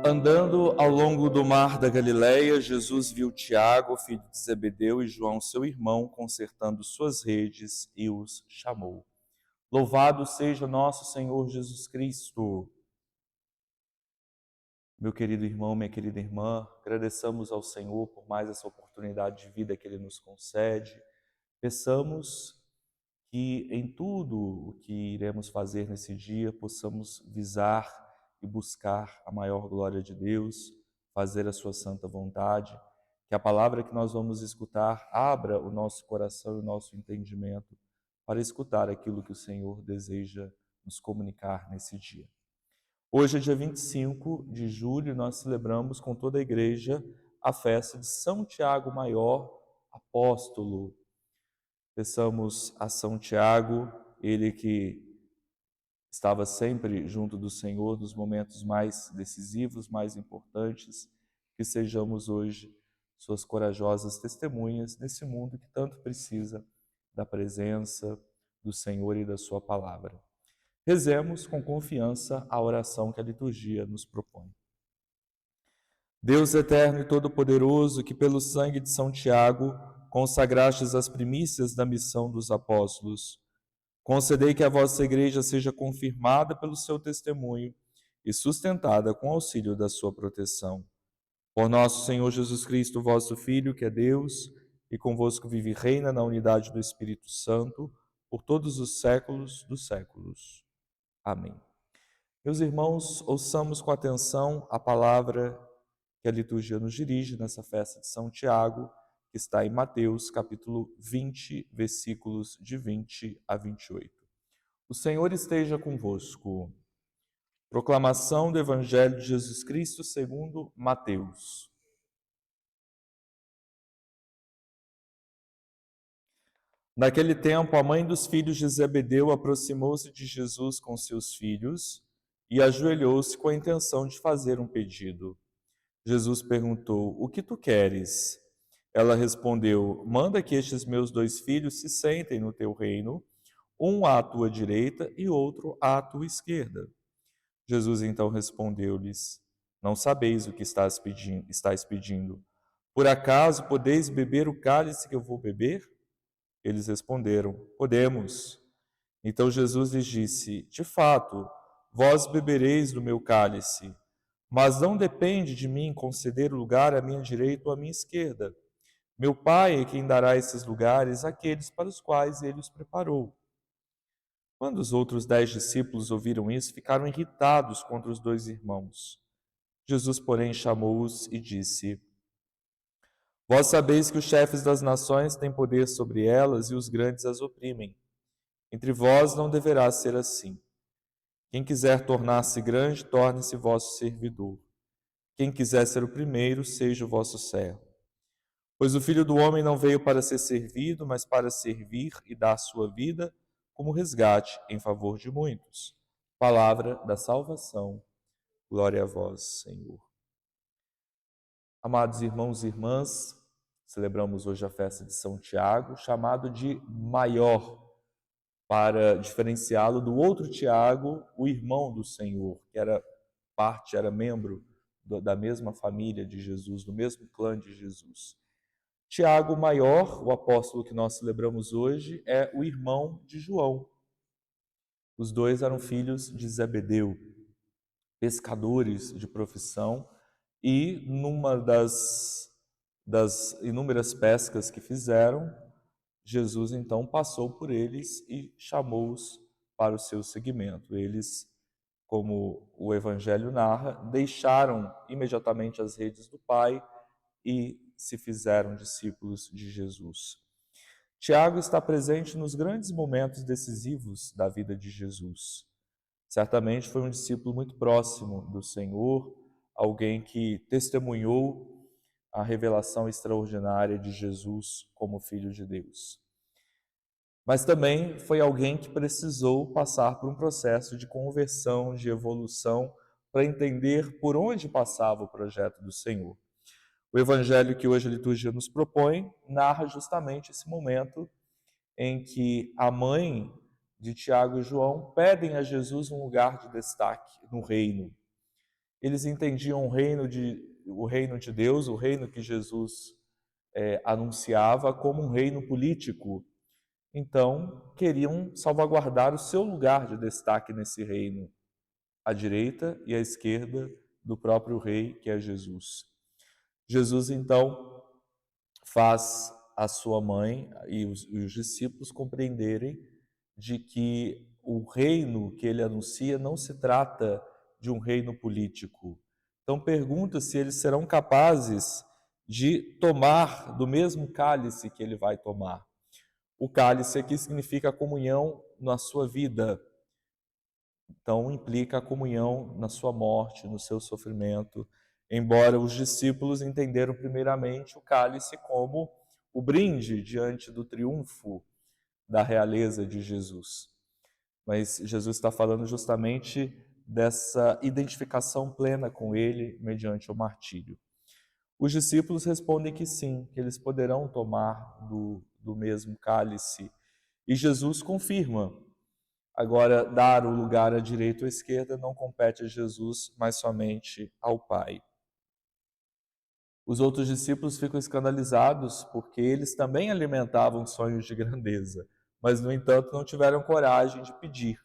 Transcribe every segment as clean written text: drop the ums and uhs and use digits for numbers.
Andando ao longo do mar da Galileia, Jesus viu Tiago, filho de Zebedeu, e João, seu irmão, consertando suas redes, e os chamou. Louvado seja nosso Senhor Jesus Cristo. Meu querido irmão, minha querida irmã, agradeçamos ao Senhor por mais essa oportunidade de vida que Ele nos concede. Peçamos que em tudo o que iremos fazer nesse dia possamos visar e buscar a maior glória de Deus, fazer a sua santa vontade, que a palavra que nós vamos escutar abra o nosso coração e o nosso entendimento para escutar aquilo que o Senhor deseja nos comunicar nesse dia. Hoje é dia 25 de julho, nós celebramos com toda a igreja a festa de São Tiago Maior, apóstolo. Peçamos a São Tiago, ele que estava sempre junto do Senhor nos momentos mais decisivos, mais importantes, que sejamos hoje suas corajosas testemunhas nesse mundo que tanto precisa da presença do Senhor e da sua palavra. Rezemos com confiança a oração que a liturgia nos propõe. Deus eterno e todo-poderoso, que pelo sangue de São Tiago consagrastes as primícias da missão dos apóstolos, concedei que a vossa igreja seja confirmada pelo seu testemunho e sustentada com auxílio da sua proteção. Por nosso Senhor Jesus Cristo, vosso Filho, que é Deus, e convosco vive e reina na unidade do Espírito Santo, por todos os séculos dos séculos. Amém. Meus irmãos, ouçamos com atenção a palavra que a liturgia nos dirige nessa festa de São Tiago, que está em Mateus, capítulo 20, versículos de 20 a 28. O Senhor esteja convosco. Proclamação do Evangelho de Jesus Cristo segundo Mateus. Naquele tempo, a mãe dos filhos de Zebedeu aproximou-se de Jesus com seus filhos e ajoelhou-se com a intenção de fazer um pedido. Jesus perguntou: "O que tu queres?" Ela respondeu: "Manda que estes meus 2 filhos se sentem no teu reino, um à tua direita e outro à tua esquerda." Jesus então respondeu-lhes: "Não sabeis o que estáis pedindo. Por acaso podeis beber o cálice que eu vou beber?" Eles responderam: "Podemos." Então Jesus lhes disse: "De fato, vós bebereis do meu cálice, mas não depende de mim conceder o lugar à minha direita ou à minha esquerda. Meu Pai é quem dará esses lugares àqueles para os quais ele os preparou." Quando os outros 10 discípulos ouviram isso, ficaram irritados contra os 2 irmãos. Jesus, porém, chamou-os e disse: "Vós sabeis que os chefes das nações têm poder sobre elas e os grandes as oprimem. Entre vós não deverá ser assim. Quem quiser tornar-se grande, torne-se vosso servidor. Quem quiser ser o primeiro, seja o vosso servo. Pois o Filho do Homem não veio para ser servido, mas para servir e dar sua vida como resgate em favor de muitos." Palavra da salvação. Glória a vós, Senhor. Amados irmãos e irmãs, celebramos hoje a festa de São Tiago, chamado de maior, para diferenciá-lo do outro Tiago, o irmão do Senhor, que era membro da mesma família de Jesus, do mesmo clã de Jesus. Tiago maior, o apóstolo que nós celebramos hoje, é o irmão de João. Os 2 eram filhos de Zebedeu, pescadores de profissão, e numa das inúmeras pescas que fizeram, Jesus então passou por eles e chamou-os para o seu seguimento. Eles, como o Evangelho narra, deixaram imediatamente as redes do Pai e se fizeram discípulos de Jesus. Tiago está presente nos grandes momentos decisivos da vida de Jesus. Certamente foi um discípulo muito próximo do Senhor, alguém que testemunhou a revelação extraordinária de Jesus como Filho de Deus. Mas também foi alguém que precisou passar por um processo de conversão, de evolução, para entender por onde passava o projeto do Senhor. O evangelho que hoje a liturgia nos propõe narra justamente esse momento em que a mãe de Tiago e João pedem a Jesus um lugar de destaque no reino. Eles entendiam o reino de Deus, o reino que Jesus anunciava, como um reino político. Então, queriam salvaguardar o seu lugar de destaque nesse reino, à direita e à esquerda do próprio rei, que é Jesus. Jesus, então, faz a sua mãe e os discípulos compreenderem de que o reino que ele anuncia não se trata de um reino político. Então pergunta se eles serão capazes de tomar do mesmo cálice que ele vai tomar. O cálice aqui significa a comunhão na sua vida, então implica a comunhão na sua morte, no seu sofrimento. Embora os discípulos entenderam primeiramente o cálice como o brinde diante do triunfo da realeza de Jesus. Mas Jesus está falando justamente dessa identificação plena com ele mediante o martírio. Os discípulos respondem que sim, que eles poderão tomar do mesmo cálice. E Jesus confirma. Agora, dar o lugar à direita ou à esquerda não compete a Jesus, mas somente ao Pai. Os outros discípulos ficam escandalizados porque eles também alimentavam sonhos de grandeza, mas, no entanto, não tiveram coragem de pedir.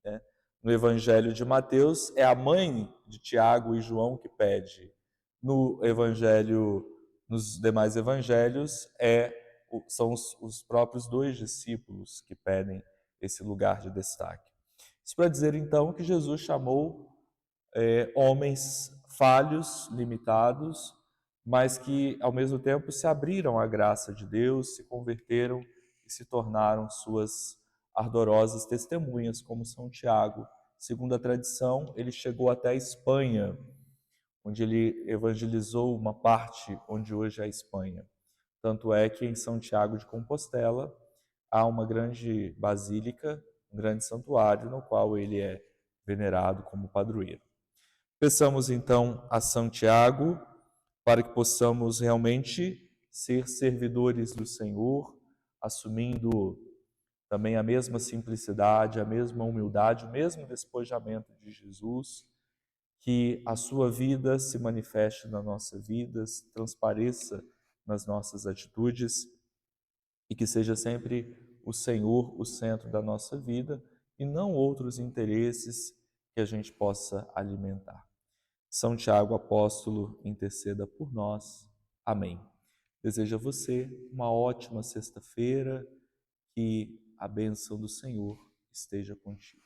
Né? No Evangelho de Mateus, é a mãe de Tiago e João que pede. Nos demais evangelhos, são os próprios dois discípulos que pedem esse lugar de destaque. Isso para dizer, então, que Jesus chamou homens falhos, limitados, mas que, ao mesmo tempo, se abriram à graça de Deus, se converteram e se tornaram suas ardorosas testemunhas, como São Tiago. Segundo a tradição, ele chegou até a Espanha, onde ele evangelizou uma parte onde hoje é a Espanha. Tanto é que em São Tiago de Compostela há uma grande basílica, um grande santuário, no qual ele é venerado como padroeiro. Peçamos então a São Tiago para que possamos realmente ser servidores do Senhor, assumindo também a mesma simplicidade, a mesma humildade, o mesmo despojamento de Jesus, que a sua vida se manifeste na nossa vida, transpareça nas nossas atitudes e que seja sempre o Senhor o centro da nossa vida e não outros interesses que a gente possa alimentar. São Tiago Apóstolo, interceda por nós. Amém. Desejo a você uma ótima sexta-feira, que a bênção do Senhor esteja contigo.